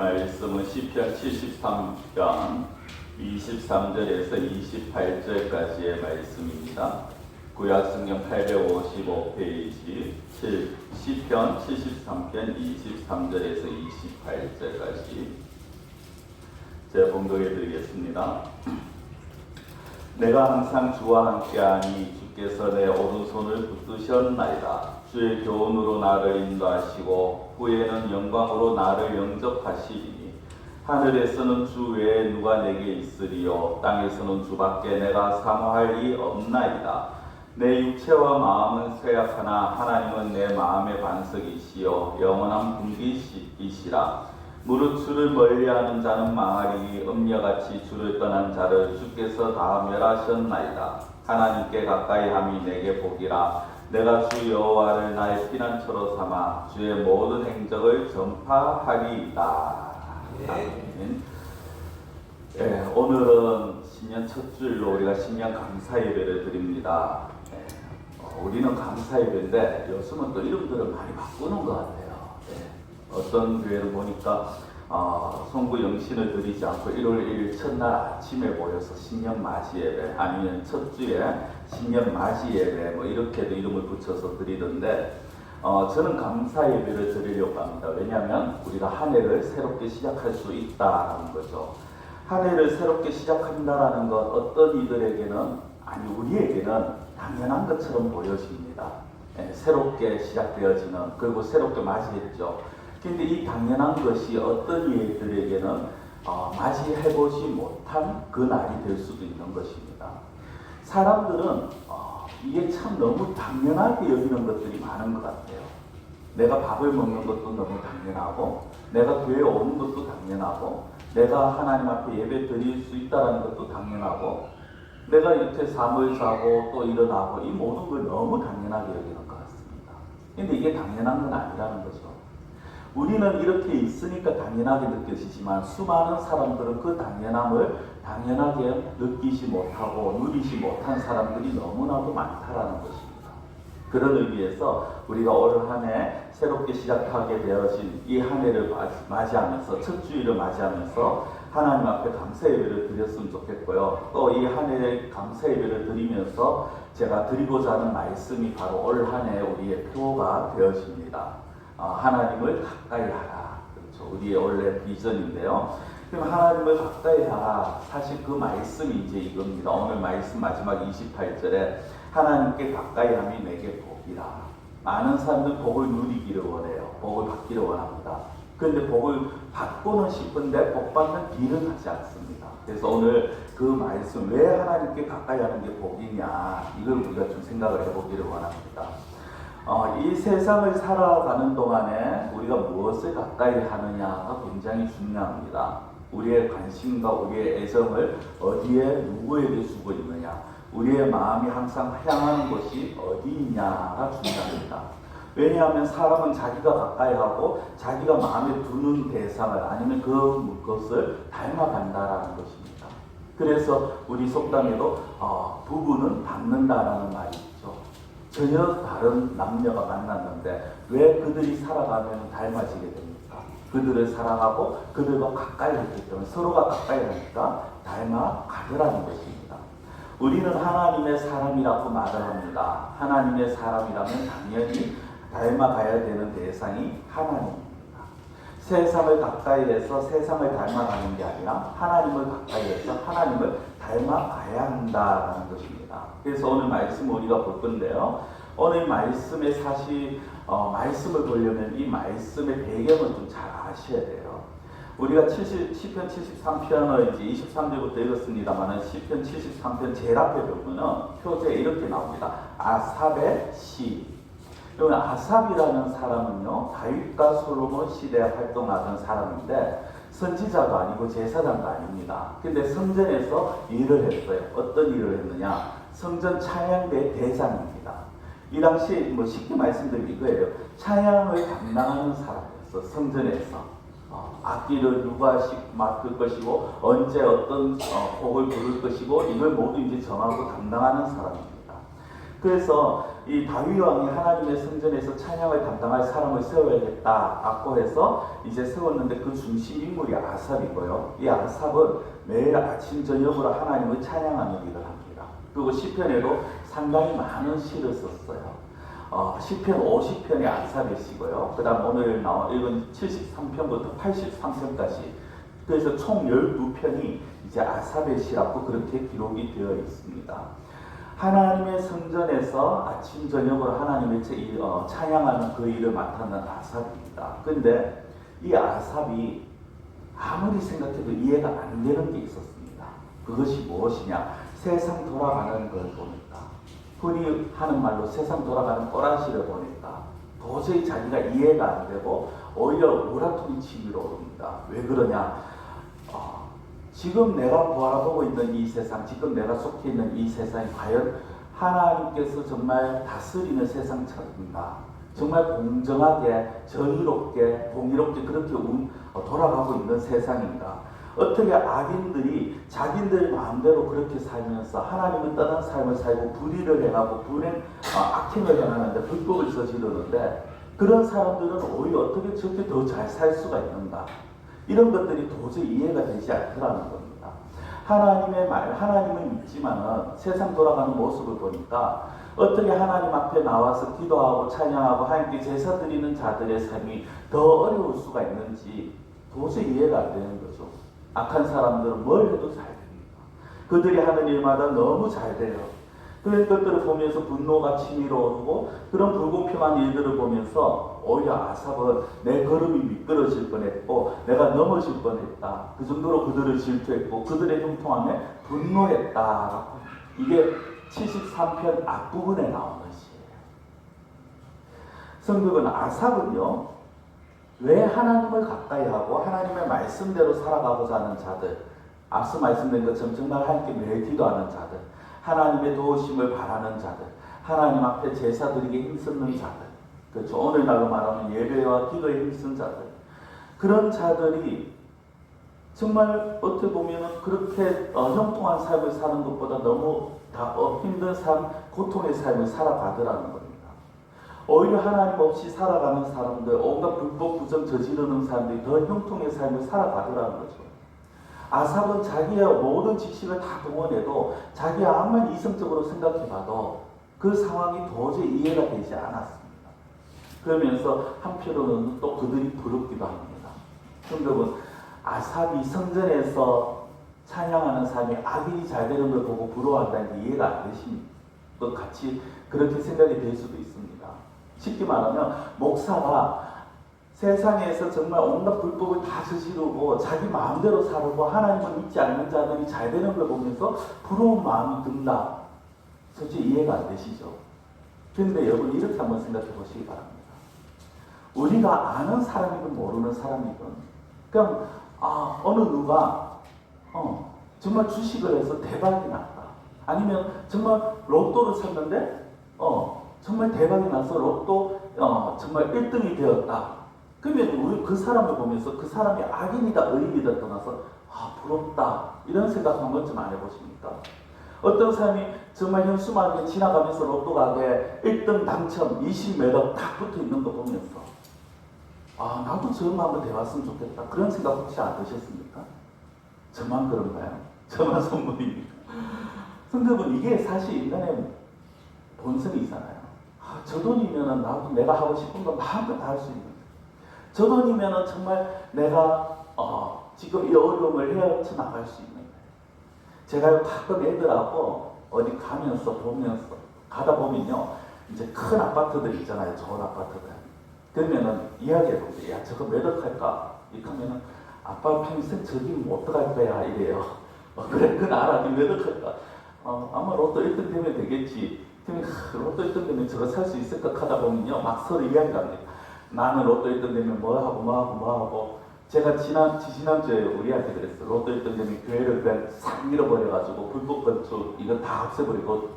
말씀은 시편 73편 23절에서 28절까지의 말씀입니다. 구약성경 855페이지 시편 73편 23절에서 28절까지 제가 봉독해 드리겠습니다. 내가 항상 주와 함께하니 주께서 내 오른손을 붙드셨나이다. 주의 교훈으로 나를 인도하시고 후에는 영광으로 나를 영접하시리니 하늘에서는 주 외에 누가 내게 있으리요 땅에서는 주밖에 내가 사모할 이 없나이다. 내 육체와 마음은 쇠약하나 하나님은 내 마음의 반석이시요 영원한 분기이시라. 무릇 주를 멀리하는 자는 망하리니 음녀같이 주를 떠난 자를 주께서 다 멸하셨나이다. 하나님께 가까이함이 내게 복이라. 내가 주 여호와를 나의 피난처로 삼아 주의 모든 행적을 전파하리이다. 아멘. 네, 오늘은 신년 첫 주일로 우리가 신년 감사 예배를 드립니다. 네, 우리는 감사 예배인데 요즘은 또 이름들을 많이 바꾸는 것 같아요. 네, 어떤 교회를 보니까 송구 영신을 드리지 않고 1월 1일 첫날 아침에 모여서 신년 맞이 예배, 아니면 첫 주에 신년 맞이 예배 뭐 이렇게도 이름을 붙여서 드리던데 저는 감사 예배를 드리려고 합니다. 왜냐하면 우리가 한 해를 새롭게 시작할 수 있다는 거죠. 한 해를 새롭게 시작한다라는 것 어떤 이들에게는 아니 우리에게는 당연한 것처럼 보여집니다. 새롭게 시작되어지는 그리고 새롭게 맞이했죠. 근데 이 당연한 것이 어떤 이들에게는 맞이해보지 못한 그 날이 될 수도 있는 것입니다. 사람들은 이게 참 너무 당연하게 여기는 것들이 많은 것 같아요. 내가 밥을 먹는 것도 너무 당연하고 내가 교회에 오는 것도 당연하고 내가 하나님 앞에 예배 드릴 수 있다는 것도 당연하고 내가 이렇게 잠을 자고 또 일어나고 이 모든 걸 너무 당연하게 여기는 것 같습니다. 근데 이게 당연한 건 아니라는 거죠. 우리는 이렇게 있으니까 당연하게 느껴지지만 수많은 사람들은 그 당연함을 당연하게 느끼지 못하고 누리지 못한 사람들이 너무나도 많다라는 것입니다. 그런 의미에서 우리가 올 한 해 새롭게 시작하게 되어진 이 한 해를 맞이하면서 첫 주일을 맞이하면서 하나님 앞에 감사 예배를 드렸으면 좋겠고요. 또 이 한 해 감사 예배를 드리면서 제가 드리고자 하는 말씀이 바로 올 한 해 우리의 표가 되어집니다. 하나님을 가까이 하라. 그렇죠. 우리의 원래 비전인데요. 그럼 하나님을 가까이 하라. 사실 그 말씀이 이제 이겁니다. 오늘 말씀 마지막 28절에 하나님께 가까이 함이 내게 복이라. 많은 사람들 복을 누리기를 원해요. 복을 받기를 원합니다. 그런데 복을 받고는 싶은데 복 받는 길은 하지 않습니다. 그래서 오늘 그 말씀 왜 하나님께 가까이 하는 게 복이냐 이걸 우리가 좀 생각을 해보기를 원합니다. 이 세상을 살아가는 동안에 우리가 무엇을 가까이 하느냐가 굉장히 중요합니다. 우리의 관심과 우리의 애정을 어디에 누구에게 주고 있느냐, 우리의 마음이 항상 향하는 곳이 어디 있냐가 중요합니다. 왜냐하면 사람은 자기가 가까이 하고 자기가 마음에 두는 대상을 아니면 그것을 닮아간다라는 것입니다. 그래서 우리 속담에도 부부는 닮는다라는 말이 있죠. 전혀 다른 남녀가 만났는데 왜 그들이 살아가면 닮아지게 됩니까? 그들을 사랑하고 그들과 가까이 했기 때문에 서로가 가까이 하니까 닮아가더라는 것입니다. 우리는 하나님의 사람이라고 말을 합니다. 하나님의 사람이라면 당연히 닮아가야 되는 대상이 하나님입니다. 세상을 가까이 해서 세상을 닮아가는 게 아니라 하나님을 가까이 해서 하나님을 닮아가야 한다는 것입니다. 그래서 오늘 말씀을 우리가 볼 건데요. 오늘 말씀의 사실 말씀을 보려면 이 말씀의 배경을 좀 잘 아셔야 돼요. 우리가 시편 73편을 이제 23절부터 읽었습니다만 시편 73편 제일 앞에 보면은 표제에 이렇게 나옵니다. 아삽의 시. 그러면 아삽이라는 사람은요 다윗과 솔로몬 시대에 활동하던 사람인데 선지자도 아니고 제사장도 아닙니다. 근데 성전에서 일을 했어요. 어떤 일을 했느냐? 성전 찬양대 대장입니다. 이 당시 쉽게 말씀드리면 이거예요. 찬양을 담당하는 사람이었어. 성전에서 악기를 누가 맡을 것이고 언제 어떤 곡을 부를 것이고 이걸 모두 이제 정하고 담당하는 사람입니다. 그래서 이 다윗 왕이 하나님의 성전에서 찬양을 담당할 사람을 세워야겠다고 해서 이제 세웠는데 그 중심 인물이 아삽이고요. 이 아삽은 매일 아침 저녁으로 하나님을 찬양하는 일을 합니다. 그리고 시편에도 상당히 많은 시를 썼어요. 시편 50편이 아삽의 시고요. 그 다음 오늘 읽은 73편부터 83편까지, 그래서 총 12편이 이제 아삽의 시라고 그렇게 기록이 되어 있습니다. 하나님의 성전에서 아침 저녁으로 하나님을 찬양하는 그 일을 맡았는 아삽입니다. 근데 이 아삽이 아무리 생각해도 이해가 안 되는 게 있었습니다. 그것이 무엇이냐? 세상 돌아가는 걸 보니까, 흔히 하는 말로 세상 돌아가는 꼬라지를 보니까 도저히 자기가 이해가 안 되고 오히려 우라통이 치밀어 오릅니다. 왜 그러냐? 지금 내가 바라보고 있는 이 세상, 지금 내가 속해 있는 이 세상이 과연 하나님께서 정말 다스리는 세상처럼인가? 정말 공정하게, 정의롭게, 동의롭게 그렇게 돌아가고 있는 세상인가? 어떻게 악인들이 자기들 마음대로 그렇게 살면서 하나님을 떠난 삶을 살고 불의를 행하고 악행을 행하는데, 불법을 저지르는데, 그런 사람들은 오히려 어떻게 저렇게 더 잘 살 수가 있는가? 이런 것들이 도저히 이해가 되지 않더라는 겁니다. 하나님의 말, 하나님을 믿지만은 세상 돌아가는 모습을 보니까 어떻게 하나님 앞에 나와서 기도하고 찬양하고 하나님께 제사 드리는 자들의 삶이 더 어려울 수가 있는지 도저히 이해가 안 되는 거죠. 악한 사람들은 뭘 해도 잘 됩니다. 그들이 하는 일마다 너무 잘 돼요. 그런 것들을 보면서 분노가 치밀어 오르고, 그런 불공평한 일들을 보면서 오히려 아삽은 내 걸음이 미끄러질 뻔했고 내가 넘어질 뻔했다. 그 정도로 그들을 질투했고 그들의 형통함에 분노했다. 이게 73편 앞부분에 나오는 시예요. 성도분, 아삽은요, 왜 하나님을 가까이 하고 하나님의 말씀대로 살아가고자 하는 자들, 앞서 말씀드린 것처럼 정말 하나님께 매일 기도하는 자들, 하나님의 도우심을 바라는 자들, 하나님 앞에 제사 드리게 힘쓰는 자들, 그렇죠. 오늘날로 말하면 예배와 기도에 힘쓴 자들, 그런 자들이 정말 어떻게 보면 그렇게 형통한 삶을 사는 것보다 너무 힘든 삶, 고통의 삶을 살아가더라는 겁니다. 오히려 하나님 없이 살아가는 사람들, 온갖 불법 부정 저지르는 사람들이 더 형통의 삶을 살아가더라는 거죠. 아삽은 자기의 모든 지식을 다 동원해도 자기 암만 이성적으로 생각해봐도 그 상황이 도저히 이해가 되지 않았습니다. 그러면서 한편으로는 또 그들이 부럽기도 합니다. 여러분, 아삽이 성전에서 찬양하는 삶이 악인이 잘 되는 걸 보고 부러워한다는 게 이해가 안 되십니까? 또 같이 그렇게 생각이 될 수도 있습니다. 쉽게 말하면 목사가 세상에서 정말 온갖 불법을 다 저지르고 자기 마음대로 살고 하나님을 믿지 않는 자들이 잘 되는 걸 보면서 부러운 마음이 든다. 솔직히 이해가 안 되시죠? 그런데 여러분, 이렇게 한번 생각해 보시기 바랍니다. 우리가 아는 사람이든 모르는 사람이든 그냥 어느 누가 정말 주식을 해서 대박이 났다. 아니면 정말 로또를 샀는데 정말 대박이 나서 로또 정말 1등이 되었다. 그러면 우리 그 사람을 보면서 그 사람이 악인이다 의인이다 떠나서 부럽다 이런 생각 한 번쯤 안 해보십니까? 어떤 사람이 정말 현수막에 지나가면서 로또 가게 1등 당첨 20매덕 딱 붙어 있는 거 보면서 나도 저런 거 한번 돼봤으면 좋겠다 그런 생각 혹시 안 드셨습니까? 저만 그런가요? 저만 선물입니까? 성도분, 이게 사실 인간의 본성이잖아요. 저 돈이면은 나도 내가 하고 싶은 거 마음껏 다 할 수 있는, 저 돈이면은 정말 내가 지금 이 어려움을 헤쳐 나갈 수 있는 거예요. 제가 가끔 애들하고 어디 가면서 보면서 가다 보면요, 이제 큰 아파트들 있잖아요, 좋은 아파트들. 그러면은 이야기해보세요. 야, 저거 몇 억 할까? 이렇게 하면은 아빠 평생 저기 뭐 어떡할 거야 이래요. 그래, 그건 알아. 몇 억 할까? 아마 로또 1등 되면 되겠지. 그러면 로또 1등 되면 저거 살 수 있을까 하다 보면요, 막 서로 이야기를 합니다. 나는 로또 1등 되면 뭐 하고. 제가 지난주에 우리한테 그랬어. 로또 1등 되면 교회를 그냥 싹 잃어버려가지고 불법 건축 이거 다 없애버리고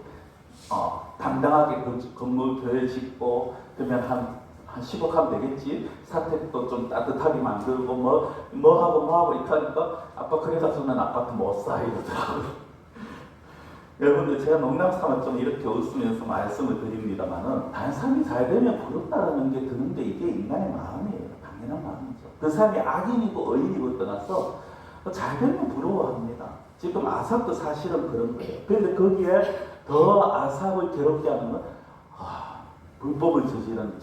당당하게 건물 교회 짓고 그러면 한 10억 하면 되겠지. 사택도 좀 따뜻하게 만들고 뭐 하고 이렇게 하니까 아빠 그래가지고는 아파트 못 사 이러더라고요. 여러분들 제가 농담삼아 좀 이렇게 웃으면서 말씀을 드립니다만은 다른 사람이 잘 되면 부럽다는 게 드는데 이게 인간의 마음이에요. 당연한 마음이죠. 그 사람이 악인이고 의인이고 떠나서 잘 되면 부러워합니다. 지금 아삽도 사실은 그런 거예요. 그런데 거기에 더 아삽을 괴롭게 하는 건 불법을 저지른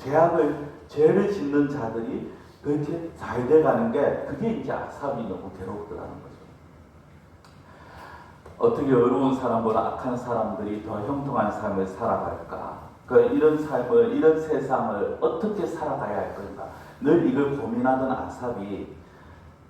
죄를 짓는 자들이 그렇게 잘 돼가는 게 그게 이제 아삽이 너무 괴롭더라는 거죠. 어떻게 어려운 사람보다 악한 사람들이 더 형통한 삶을 살아갈까? 이런 삶을, 이런 세상을 어떻게 살아가야 할 건가? 늘 이걸 고민하던 아삽이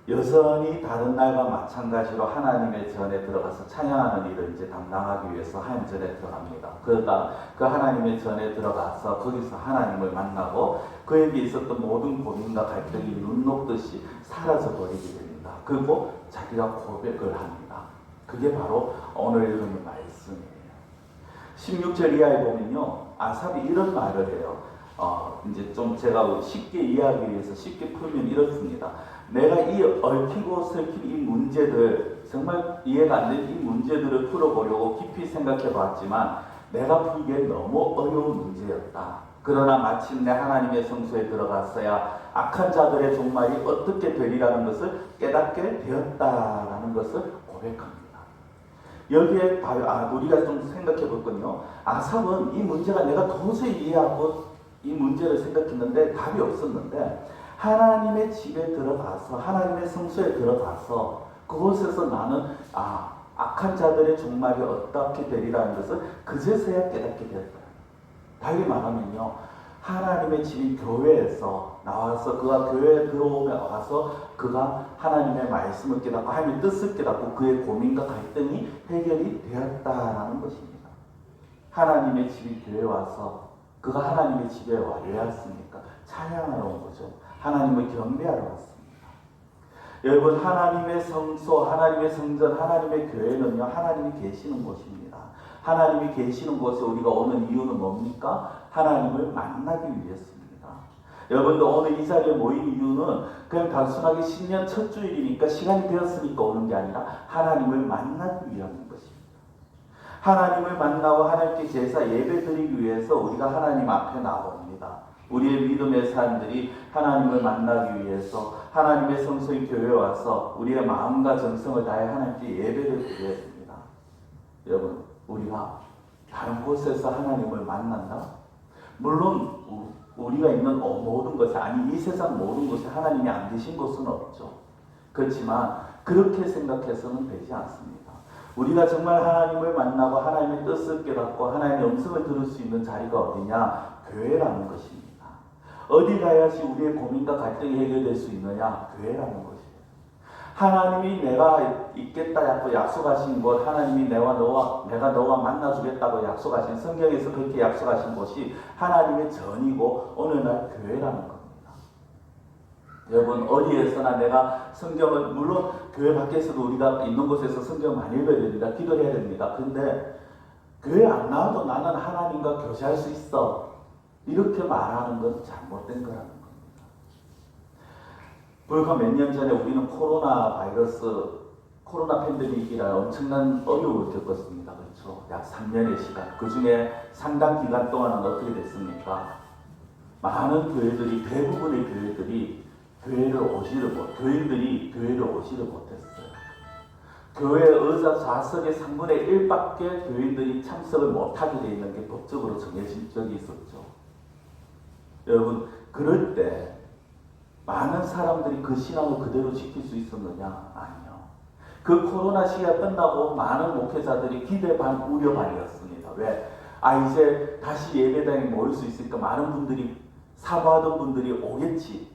여전히 다른 날과 마찬가지로 하나님의 전에 들어가서 찬양하는 일을 이제 담당하기 위해서 하나님 전에 들어갑니다. 그러다 그 하나님의 전에 들어가서 거기서 하나님을 만나고 그에게 있었던 모든 고민과 갈등이 눈 녹듯이 사라져 버리게 됩니다. 그리고 자기가 고백을 합니다. 그게 바로 오늘 읽은 말씀이에요. 16절 이하에 보면요, 아삽이 이런 말을 해요. 이제 좀 제가 쉽게 이해하기 위해서 쉽게 풀면 이렇습니다. 내가 이 얽히고 설킨 이 문제들, 정말 이해가 안 되는 이 문제들을 풀어보려고 깊이 생각해 봤지만 내가 풀기에 너무 어려운 문제였다. 그러나 마침내 하나님의 성소에 들어갔어야 악한 자들의 종말이 어떻게 되리라는 것을 깨닫게 되었다라는 것을 고백합니다. 여기에 우리가 좀 생각해 볼건요, 아삽은 이 문제가 내가 도저히 이해하고 이 문제를 생각했는데 답이 없었는데 하나님의 집에 들어가서 하나님의 성소에 들어가서 그곳에서 나는 악한 자들의 종말이 어떻게 되리라는 것을 그제서야 깨닫게 되었다. 달리 말하면요, 하나님의 집인 교회에서 나와서 그가 교회에 들어오며 와서 그가 하나님의 말씀을 깨닫고 하나님의 뜻을 깨닫고 그의 고민과 갈등이 해결이 되었다라는 것입니다. 하나님의 집인 교회에 와서 그가 하나님의 집에 왜 왔습니까? 찬양하러 온 거죠. 하나님을 경배하러 왔습니다. 여러분, 하나님의 성소, 하나님의 성전, 하나님의 교회는요, 하나님이 계시는 곳입니다. 하나님이 계시는 곳에 우리가 오는 이유는 뭡니까? 하나님을 만나기 위해서입니다. 여러분도 오늘 이 자리에 모인 이유는 그냥 단순하게 신년 첫 주일이니까 시간이 되었으니까 오는 게 아니라 하나님을 만나기 위한 것입니다. 하나님을 만나고 하나님께 제사 예배 드리기 위해서 우리가 하나님 앞에 나옵니다. 우리의 믿음의 사람들이 하나님을 만나기 위해서 하나님의 성소인 교회에 와서 우리의 마음과 정성을 다해 하나님께 예배를 드려야 됩니다. 여러분, 우리가 다른 곳에서 하나님을 만난다? 물론 우리가 있는 모든 것이, 이 세상 모든 곳에 하나님이 안 계신 곳은 없죠. 그렇지만 그렇게 생각해서는 되지 않습니다. 우리가 정말 하나님을 만나고 하나님의 뜻을 깨닫고 하나님의 음성을 들을 수 있는 자리가 어디냐? 교회라는 것입니다. 어디 가야지 우리의 고민과 갈등이 해결될 수 있느냐? 교회라는 것입니다. 하나님이 내가 있겠다 약속하신 곳, 하나님이 내가 너와 만나주겠다고 약속하신, 성경에서 그렇게 약속하신 곳이 하나님의 전이고 오늘날 교회라는 겁니다. 여러분, 어디에서나 내가 성경을, 물론 교회 밖에서도 우리가 있는 곳에서 성경을 많이 읽어야 됩니다. 기도해야 됩니다. 근데 교회 안 나와도 나는 하나님과 교제할 수 있어, 이렇게 말하는 건 잘못된 거라는 겁니다. 불과 몇 년 전에 우리는 코로나 팬데믹이라 엄청난 어려움을 겪었습니다. 그렇죠? 약 3년의 시간. 그 중에 상당 기간 동안은 어떻게 됐습니까? 많은 교회들이, 대부분의 교회들이 교인들이 교회를 오지를 못했어요. 교회 의자 좌석의 3분의 1밖에 교인들이 참석을 못하게 되어 있는 게 법적으로 정해진 적이 있었죠. 여러분, 그럴 때 많은 사람들이 그 신앙을 그대로 지킬 수 있었느냐? 아니요. 그 코로나 시기가 끝나고 많은 목회자들이 기대 반 우려 반이었습니다. 왜? 이제 다시 예배당에 모일 수 있으니까 많은 분들이, 사모하던 분들이 오겠지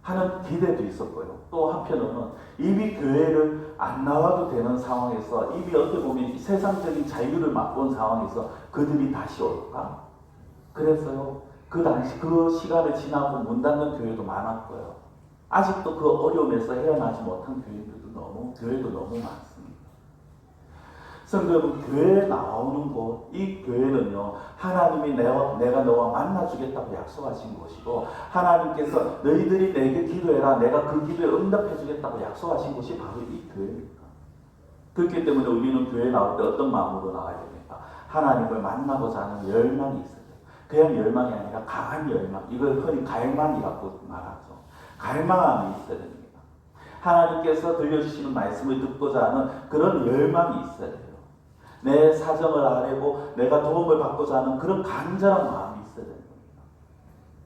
하는 기대도 있었고요. 또 한편으로는 이미 교회를 안 나와도 되는 상황에서, 이미 어떻게 보면 세상적인 자유를 맛본 상황에서 그들이 다시 올까? 그랬어요. 그 당시 그 시간을 지나고 문 닫는 교회도 많았고요. 아직도 그 어려움에서 헤어나지 못한 교회도 너무 많습니다. 성도 여러분, 교회에 나오는 곳, 이 교회는요, 하나님이 내가 너와 만나주겠다고 약속하신 곳이고, 하나님께서 너희들이 내게 기도해라, 내가 그 기도에 응답해주겠다고 약속하신 곳이 바로 이 교회입니다. 그렇기 때문에 우리는 교회 나올 때 어떤 마음으로 나와야 됩니까? 하나님을 만나고자 하는 열망이 있어요. 그냥 열망이 아니라 강한 열망. 이걸 흔히 갈망이라고 말하죠. 갈망함이 있어야 됩니다. 하나님께서 들려주시는 말씀을 듣고자 하는 그런 열망이 있어야 돼요. 내 사정을 아뢰고 내가 도움을 받고자 하는 그런 간절한 마음이 있어야 됩니다.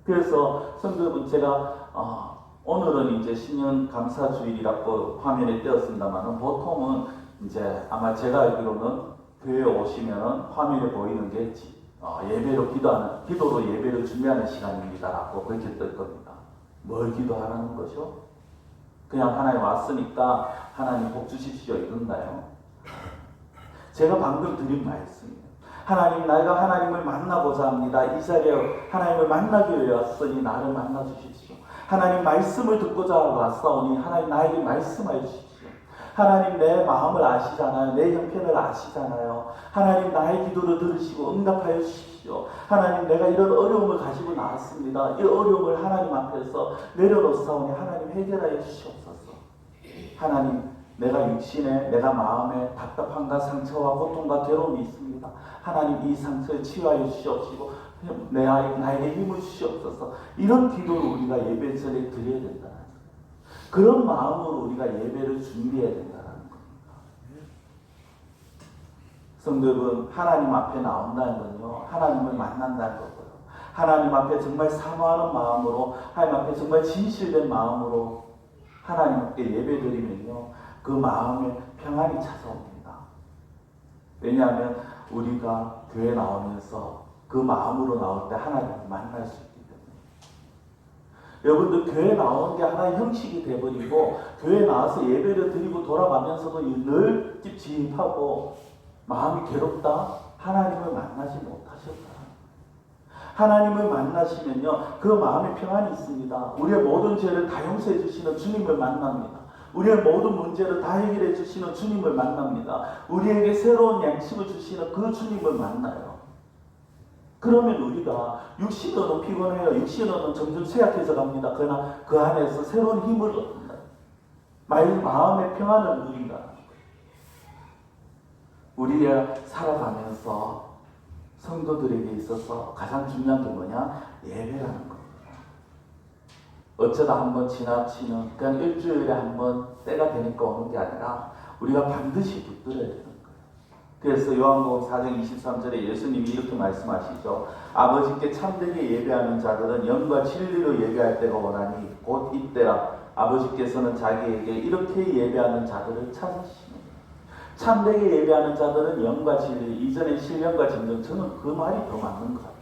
그래서 성도 여러분, 제가 오늘은 이제 신년 감사주일이라고 화면에 띄었습니다만 보통은 이제 아마 제가 알기로는 교회에 오시면은 화면에 보이는 게 예배로 기도로 예배를 준비하는 시간입니다라고 그렇게 뜰 겁니다. 뭘 기도하라는 거죠? 그냥 하나님 왔으니까 하나님 복 주십시오 이런가요? 제가 방금 드린 말씀이에요. 하나님, 내가 하나님을 만나고자 합니다. 이 자리에 하나님을 만나기 위해 왔으니 나를 만나 주십시오. 하나님 말씀을 듣고자 왔사오니 하나님 나에게 말씀하여 주십시오. 하나님 내 마음을 아시잖아요. 내 형편을 아시잖아요. 하나님 나의 기도를 들으시고 응답하여 주십시오. 하나님 내가 이런 어려움을 가지고 나왔습니다. 이 어려움을 하나님 앞에서 내려놓사오니 하나님 해결하여 주시옵소서. 하나님 내가 육신에 내가 마음에 답답함과 상처와 고통과 괴로움이 있습니다. 하나님 이 상처를 치유하여 주시옵시고 나에게 힘을 주시옵소서. 이런 기도를 우리가 예배 전에 드려야 된다. 그런 마음으로 우리가 예배를 준비해야 된다는 겁니다. 성도 여러분, 하나님 앞에 나온다는 건요, 하나님을 만난다는 거고요. 하나님 앞에 정말 사모하는 마음으로, 하나님 앞에 정말 진실된 마음으로 하나님께 예배드리면요, 그 마음에 평안이 찾아옵니다. 왜냐하면 우리가 교회 나오면서 그 마음으로 나올 때 하나님을 만날 수 있기 때문에. 여러분들 교회 나오는 게 하나의 형식이 돼버리고 교회 나와서 예배를 드리고 돌아가면서도 늘 찝찝하고 마음이 괴롭다? 하나님을 만나지 못하셨다. 하나님을 만나시면요, 그 마음에 평안이 있습니다. 우리의 모든 죄를 다 용서해 주시는 주님을 만납니다. 우리의 모든 문제를 다 해결해 주시는 주님을 만납니다. 우리에게 새로운 양식을 주시는 그 주님을 만나요. 그러면 우리가 육신으로는 피곤해요. 육신으로는 점점 쇠약해져 갑니다. 그러나 그 안에서 새로운 힘을 얻는다. 마음의 평안을 누린다. 우리가 살아가면서 성도들에게 있어서 가장 중요한 게 뭐냐? 예배라는 겁니다. 어쩌다 한번 지나치는, 그냥 일주일에 한번 때가 되니까 오는 게 아니라 우리가 반드시 붙들어야 되는 거예요. 그래서 요한복음 4장 23절에 예수님이 이렇게 말씀하시죠. 아버지께 참되게 예배하는 자들은 영과 진리로 예배할 때가 오나니 곧 이때라. 아버지께서는 자기에게 이렇게 예배하는 자들을 찾으시는 거예요. 참되게 예배하는 자들은 영과 진리, 이전에 신령과 진정, 저는 그 말이 더 맞는 것 같아요.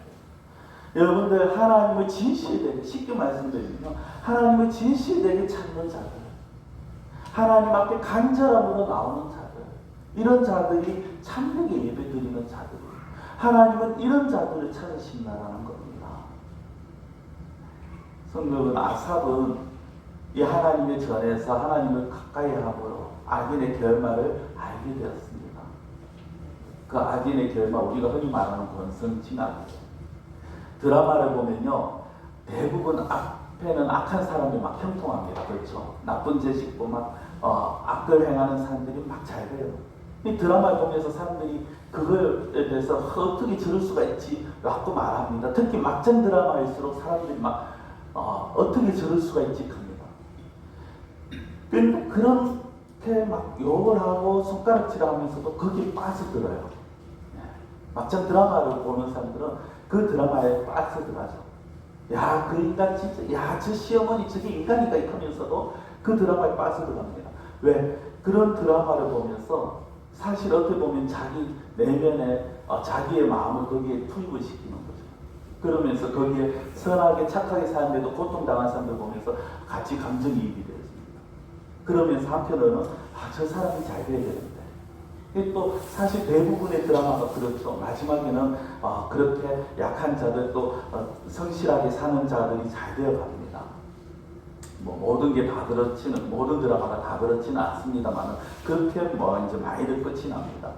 여러분들 하나님을 진실되게, 쉽게 말씀드리면 하나님을 진실되게 찾는 자들, 하나님 앞에 간절함으로 나오는 자들, 이런 자들이 참되게 예배드리는 자들, 하나님은 이런 자들을 찾으신다라는 겁니다. 성경은 아삽은 이 하나님의 전에서 하나님을 가까이 함으로 악인의 결말을 알게 되었습니다. 그 악인의 결말, 우리가 흔히 말하는 권선징악이죠. 드라마를 보면요, 대부분 앞에는 악한 사람이 막 형통합니다. 그렇죠? 나쁜 죄 짓고 막 악을 행하는 사람들이 막 잘 돼요. 이 드라마를 보면서 사람들이 그거에 대해서 어떻게 저럴 수가 있지? 라고 말합니다. 특히 막장 드라마일수록 사람들이 막 어떻게 저럴 수가 있지? 합니다. 근데 그렇게 막 욕을 하고 손가락질 하면서도 거기에 빠져들어요. 막장 드라마를 보는 사람들은 그 드라마에 빠져들어가죠. 야, 그 인간 진짜, 야, 저 시어머니 저게 인간이가 하면서도 그 드라마에 빠져들어갑니다. 왜? 그런 드라마를 보면서 사실 어떻게 보면 자기 내면에 자기의 마음을 거기에 투입을 시키는 거죠. 그러면서 거기에 선하게 착하게 사는데도 고통당한 사람들 보면서 같이 감정이입이 되었습니다. 그러면서 한편으로는 저 사람이 잘 돼야 되는데, 또 사실 대부분의 드라마가 그렇죠. 마지막에는 그렇게 약한 자들, 또 성실하게 사는 자들이 잘 되어 갑니다. 뭐 모든 게 다 그렇지는, 모든 드라마가 다 그렇지는 않습니다만 그렇게 이제 많이들 끝이 납니다.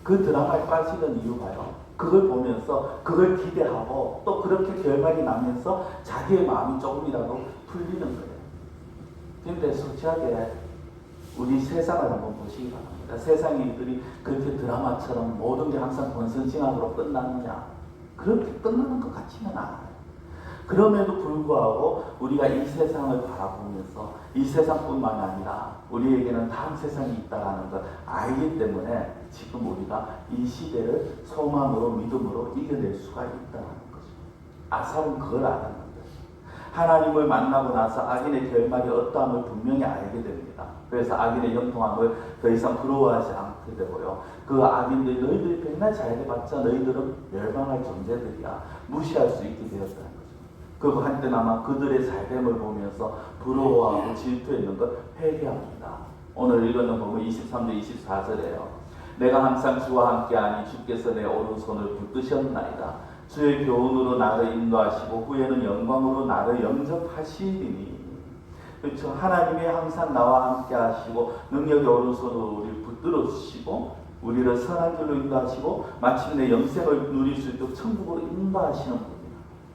그 드라마에 빠지는 이유가요, 그걸 보면서 그걸 기대하고 또 그렇게 결말이 나면서 자기의 마음이 조금이라도 풀리는 거예요. 근데 솔직하게 우리 세상을 한번 보시기 바랍니다. 세상 일들이 그렇게 드라마처럼 모든 게 항상 권선징악으로 끝나느냐? 그렇게 끝나는 것 같지는 않아요. 그럼에도 불구하고 우리가 이 세상을 바라보면서 이 세상뿐만 아니라 우리에게는 다음 세상이 있다는 걸 알기 때문에 지금 우리가 이 시대를 소망으로 믿음으로 이겨낼 수가 있다는 것입니다. 아삽은 그걸 알았는데 하나님을 만나고 나서 악인의 결말이 어떠함을 분명히 알게 됩니다. 그래서 악인의 형통함을 더 이상 부러워하지 않게 되고요. 그 악인들이 너희들이 백날 잘해봤자 너희들은 멸망할 존재들이야. 무시할 수 있게 되었다는 거죠. 그리고 한때나마 그들의 잘됨을 보면서 부러워하고 질투했는 걸 회개합니다. 오늘 읽었는 부분 23절 24절이에요. 내가 항상 주와 함께하니 주께서 내 오른손을 붙드셨나이다. 주의 교훈으로 나를 인도하시고 후에는 영광으로 나를 영접하시리니. 그렇죠. 하나님이 항상 나와 함께 하시고 능력의 오른손으로 우리를 붙들어 주시고 우리를 선한 길로 인도하시고 마침내 영생을 누릴 수 있도록 천국으로 인도하시는 분입니다.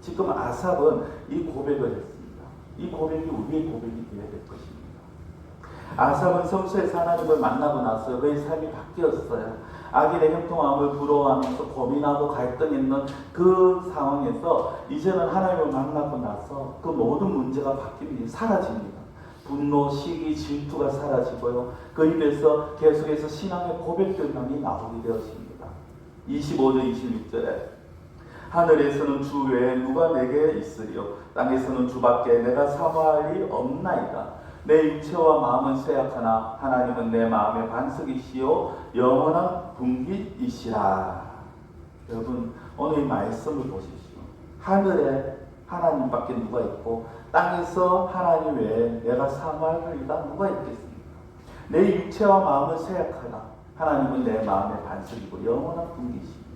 지금 아삽은 이 고백을 했습니다. 이 고백이 우리의 고백이 되어야 될 것입니다. 아삽은 성소에서 하나님을 만나고 나서 그의 삶이 바뀌었어요. 악인의 형통함을 부러워하면서 고민하고 갈등 있는 그 상황에서 이제는 하나님을 만나고 나서 그 모든 문제가 바뀝니다. 사라집니다. 분노, 시기, 질투가 사라지고요. 그 입에서 계속해서 신앙의 고백들만이 나오게 되었습니다. 25절 26절에 하늘에서는 주 외에 누가 내게 있으리요 땅에서는 주밖에 내가 사모할 리 없나이다. 내 육체와 마음은 쇠약하나 하나님은 내 마음의 반석이시요 영원한 분깃이시라. 여러분 오늘 이 말씀을 보십시오. 하늘에 하나님밖에 누가 있고 땅에서 하나님 외에 내가 사모할 리가 누가 있겠습니까? 내 육체와 마음은 쇠약하나 하나님은 내 마음의 반석이고 영원한 분깃이시라.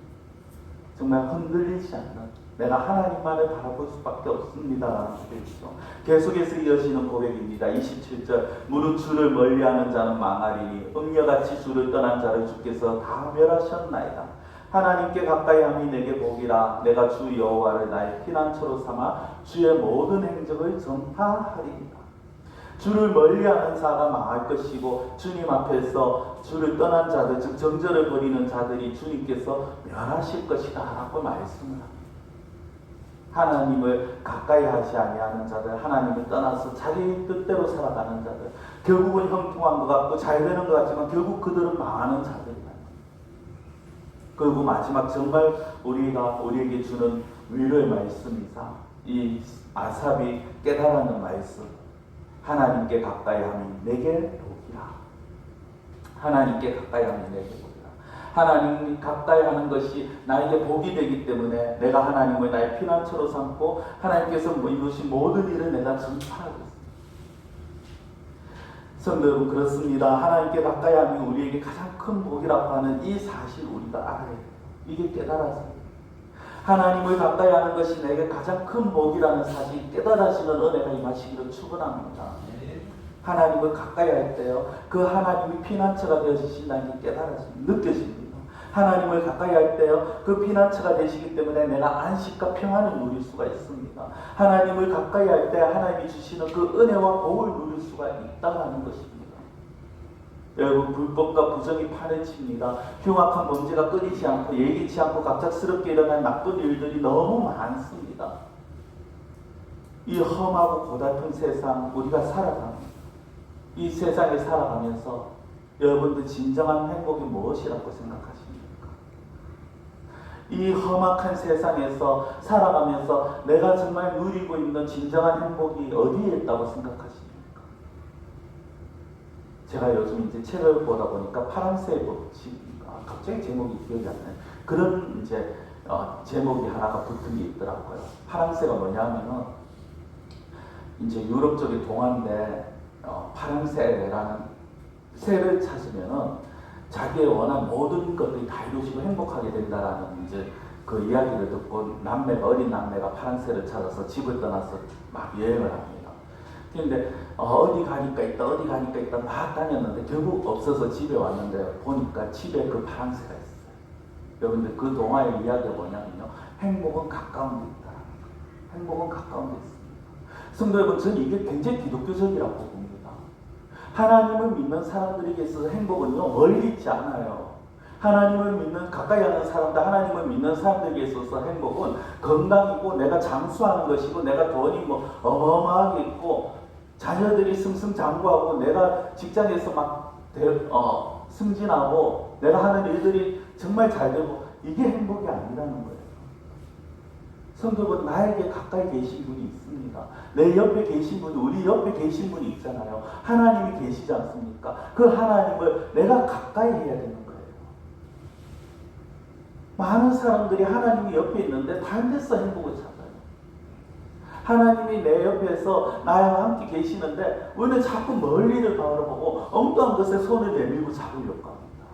정말 흔들리지 않는 내가 하나님만을 바라볼 수밖에 없습니다라는 고백이죠. 계속해서 이어지는 고백입니다. 27절 무릇 주를 멀리하는 자는 망하리니 음녀같이 주를 떠난 자를 주께서 다 멸하셨나이다. 하나님께 가까이함이 내게 복이라. 내가 주 여호와를 나의 피난처로 삼아 주의 모든 행적을 전파하리이다. 주를 멀리하는 자가 망할 것이고 주님 앞에서 주를 떠난 자들, 즉 정죄를 벌이는 자들이 주님께서 멸하실 것이다 라고 말씀을 합니다. 하나님을 가까이 하지 아니하는 자들, 하나님을 떠나서 자기 뜻대로 살아가는 자들, 결국은 형통한 것 같고 잘 되는 것 같지만 결국 그들은 망하는 자들이다. 그리고 마지막 정말 우리에게 주는 위로의 말씀이사 이 아삽이 깨달았는 말씀, 하나님께 가까이 함이 내게 복이라. 하나님께 가까이 함이 내게 복이라. 하나님이 가까이 하는 것이 나에게 복이 되기 때문에 내가 하나님을 나의 피난처로 삼고 하나님께서 이루신 모든 일을 내가 전파하겠습니다. 성도 여러분, 그렇습니다. 하나님께 가까이 함이 우리에게 가장 큰 복이라고 하는 이 사실 우리가 알아야 돼요. 이게 깨달아서 하나님을 가까이 하는 것이 내게 가장 큰 복이라는 사실 깨달아지는 은혜가 임하시기를 축원합니다. 하나님을 가까이 할 때요, 그 하나님이 피난처가 되어주신다는 게 느껴집니다. 하나님을 가까이 할 때요, 그 피난처가 되시기 때문에 내가 안식과 평안을 누릴 수가 있습니다. 하나님을 가까이 할 때 하나님이 주시는 그 은혜와 복을 누릴 수가 있다는 것입니다. 여러분, 불법과 부정이 판을 칩니다. 흉악한 범죄가 끊이지 않고 예기치 않고 갑작스럽게 일어난 나쁜 일들이 너무 많습니다. 이 험하고 고달픈 세상 우리가 살아갑니다. 이 세상에 살아가면서 여러분들 진정한 행복이 무엇이라고 생각하십니까? 이 험악한 세상에서 살아가면서 내가 정말 누리고 있는 진정한 행복이 어디에 있다고 생각하십니까? 제가 요즘 이제 책을 보다 보니까 파랑새의 법칙, 갑자기 제목이 기억이 안 나요. 그런 이제 제목이 하나가 붙은 게 있더라고요. 파랑새가 뭐냐면은 이제 유럽 쪽의 동화인데 파랑새라는 새를 찾으면은 자기의 원한 모든 것들이 다 이루어지고 행복하게 된다라는 이제 그 이야기를 듣고 어린 남매가 파랑새를 찾아서 집을 떠나서 막 여행을 합니다. 근데 어디 가니까 있다 막 다녔는데 결국 없어서 집에 왔는데 보니까 집에 그 파랑새가 있어요. 여러분들 그 동화의 이야기가 뭐냐면요, 행복은 가까운 데 있다. 행복은 가까운 데 있습니다. 성도 여러분, 저는 이게 굉장히 기독교적이라고 봅니다. 하나님을 믿는 사람들에게 있어서 행복은요, 멀리 있지 않아요. 하나님을 믿는, 가까이 하는 사람들, 하나님을 믿는 사람들에게 있어서 행복은 건강이고, 내가 장수하는 것이고, 내가 돈이 뭐 어마어마하게 있고, 자녀들이 승승장구하고, 내가 직장에서 막 승진하고, 내가 하는 일들이 정말 잘 되고, 이게 행복이 아니라는 거예요. 성도분, 나에게 가까이 계신 분이 있습니다. 내 옆에 계신 분이, 우리 옆에 계신 분이 있잖아요. 하나님이 계시지 않습니까? 그 하나님을 내가 가까이 해야 되는 거예요. 많은 사람들이 하나님이 옆에 있는데 다른 데서 행복을 찾아요. 하나님이 내 옆에서 나와 함께 계시는데 우리는 자꾸 멀리를 바라보고 엉뚱한 것에 손을 내밀고 잡으려고 합니다.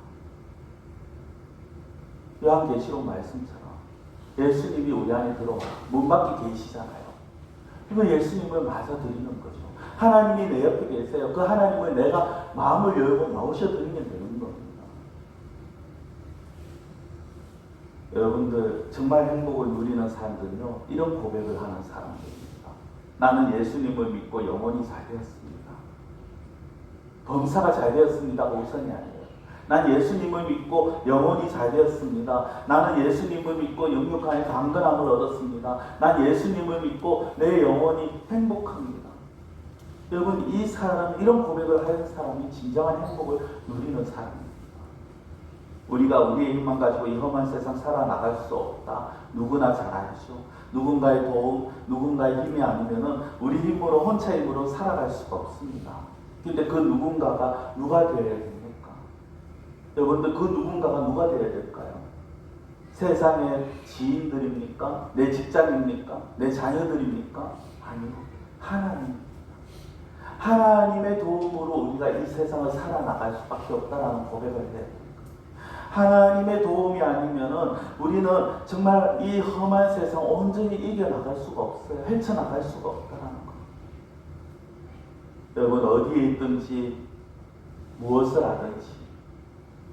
요한계시록 말씀처럼 예수님이 우리 안에 들어와 문 밖에 계시잖아요. 이거 예수님을 맞아드리는 거죠. 하나님이 내 옆에 계세요. 그 하나님을 내가 마음을 열고 모셔드리면 되는 겁니다. 여러분들, 정말 행복을 누리는 사람들은요, 이런 고백을 하는 사람들입니다. 나는 예수님을 믿고 영혼이 잘 되었습니다. 범사가 잘 되었습니다가 우선이 아니에요. 난 예수님을 믿고 영혼이 잘 되었습니다. 나는 예수님을 믿고 영육간의 강건함을 얻었습니다. 난 예수님을 믿고 내 영혼이 행복합니다. 여러분, 이 사람, 이런 고백을 하는 사람이 진정한 행복을 누리는 사람입니다. 우리가 우리의 힘만 가지고 이 험한 세상 살아나갈 수 없다. 누구나 잘 알죠. 누군가의 도움, 누군가의 힘이 아니면은 우리 힘으로, 혼자 힘으로 살아갈 수가 없습니다. 근데 그 누군가가 누가 되어야 됩니까? 여러분들, 그 누군가가 누가 되어야 될까요? 세상의 지인들입니까? 내 직장입니까? 내 자녀들입니까? 아니요. 하나님입니다. 하나님의 도움으로 우리가 이 세상을 살아나갈 수밖에 없다라는 고백을 해야 됩니다. 하나님의 도움이 아니면은 우리는 정말 이 험한 세상 온전히 이겨나갈 수가 없어요. 헤쳐나갈 수가 없다라는 거. 여러분, 어디에 있든지 무엇을 하든지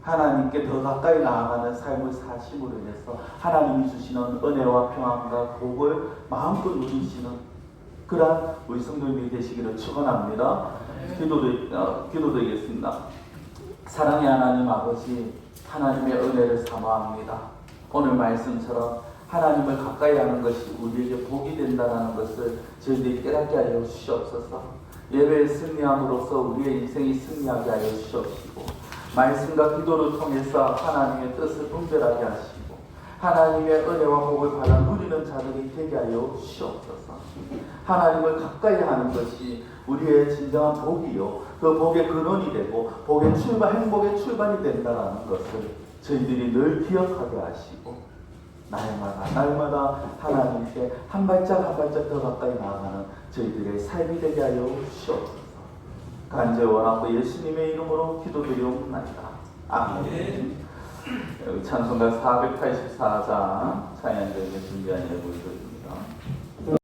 하나님께 더 가까이 나아가는 삶을 사심으로 인해서 하나님이 주시는 은혜와 평안과 복을 마음껏 누리시는 그러한 우리 성도님이 되시기를 축원합니다. 기도드리겠습니다. 사랑의 하나님 아버지, 하나님의 은혜를 사모합니다. 오늘 말씀처럼 하나님을 가까이 하는 것이 우리에게 복이 된다는 것을 저희들이 깨닫게 하여 주시옵소서. 예배에 승리함으로써 우리의 인생이 승리하게 하여 주시옵시고, 말씀과 기도를 통해서 하나님의 뜻을 분별하게 하시고 하나님의 은혜와 복을 받아 누리는 자들이 되게 하여 주시옵소서. 하나님을 가까이 하는 것이 우리의 진정한 복이요, 그 복의 근원이 되고 복의 출발, 행복의 출발이 된다는 것을 저희들이 늘 기억하게 하시고 날마다 하나님께 한 발짝 한 발짝 더 가까이 나아가는 저희들의 삶이 되게 하여 주시옵소서. 간절히 원하고 예수님의 이름으로 기도드리옵나이다. 아멘. 찬송가 484장 찬양대회 준비한 예물